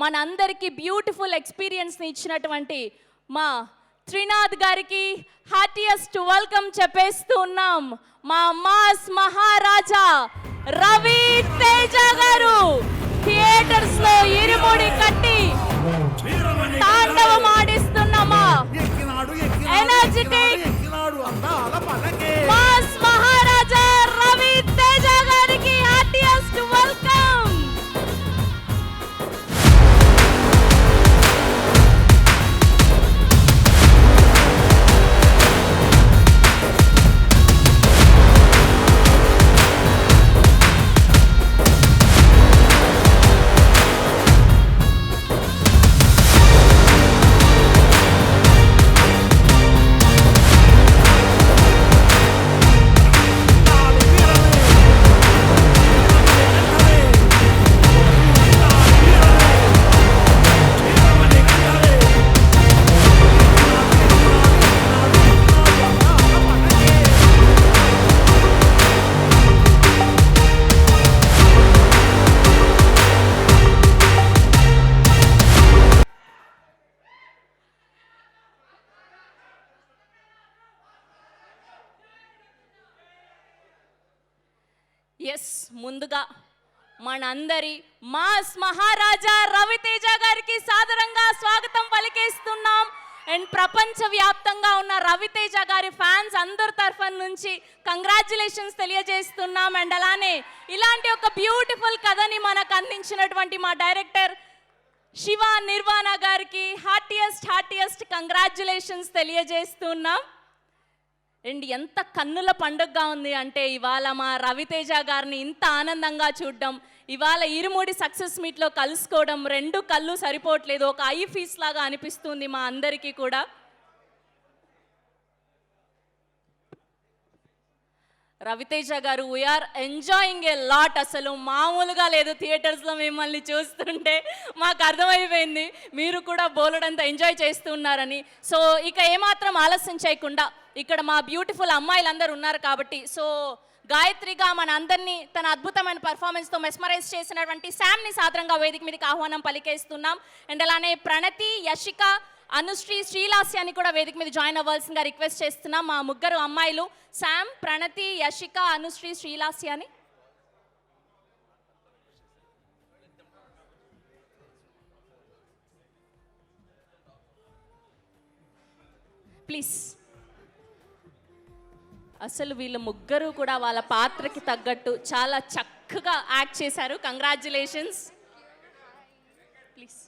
మనందరికీ బ్యూటిఫుల్ ఎక్స్పీరియన్స్ని ఇచ్చినటువంటి మా త్రినాథ్ గారికి హార్టియెస్ట్ వెల్కమ్ చెప్పేస్తూ ఉన్నాం. మా మాస్ మహారాజా రవి తేజ గారు థియేటర్స్ లో ఇరుముడి కట్టి తాండవం ఆడిస్తున్నామా ఎనర్జెటిక్ మాస్ మహారాజా రవి తేజ గారికి హార్టియెస్ట్ వెల్కమ్. ఎస్, ముందుగా మనందరి మాస్ మహారాజా రవితేజ గారికి సాదరంగా స్వాగతం పలికేస్తున్నాం. అండ్ ప్రపంచవ్యాప్తంగా ఉన్న రవితేజ గారి ఫ్యాన్స్ అందరి తరఫున నుంచి కంగ్రాచ్యులేషన్స్ తెలియజేస్తున్నాం. అండ్ అలానే ఇలాంటి ఒక బ్యూటిఫుల్ కథని మనకు అందించినటువంటి మా డైరెక్టర్ శివ నిర్వాణ గారికి హార్టియెస్ట్ కంగ్రాచ్యులేషన్స్ తెలియజేస్తున్నాం. అండ్ ఎంత కన్నుల పండుగగా ఉంది అంటే ఇవాళ మా రవితేజ గారిని ఇంత ఆనందంగా చూడడం, ఇవాళ ఇరుముడి సక్సెస్ మీట్లో కలుసుకోవడం, రెండు కళ్ళు సరిపోవట్లేదు, ఒక ఐ ఫీస్ లాగా అనిపిస్తుంది మా అందరికీ కూడా. రవితేజ గారు వీఆర్ ఎంజాయింగ్ ఏ లాట్, అసలు మామూలుగా లేదు. థియేటర్స్లో మిమ్మల్ని చూస్తుంటే మాకు అర్థమైపోయింది మీరు కూడా బోలెడంత ఎంజాయ్ చేస్తున్నారని. సో ఇక ఏమాత్రం ఆలస్యం చేయకుండా ఇక్కడ మా బ్యూటిఫుల్ అమ్మాయిలందరూ ఉన్నారు కాబట్టి, సో గాయత్రిగా మన అందరినీ తన అద్భుతమైన పర్ఫార్మెన్స్తో మెస్మరైజ్ చేసినటువంటి శామ్ని సాదరంగా వేదిక మీదకి ఆహ్వానం పలికేస్తున్నాం. అండ్ అలానే ప్రణతి, యశిక, అనుశ్రీ, శ్రీలాస్యాన్ని కూడా వేదిక మీద జాయిన్ అవ్వాల్సిందిగా రిక్వెస్ట్ చేస్తున్నాం. మా ముగ్గురు అమ్మాయిలు శామ్, ప్రణతి, యశిక, అనుశ్రీ, శ్రీలాస్యాని ప్లీజ్. అసలు వీళ్ళ ముగ్గురు కూడా వాళ్ళ పాత్రకి తగ్గట్టు చాలా చక్కగా యాక్ట్ చేశారు. కంగ్రాచ్యులేషన్స్. ప్లీజ్.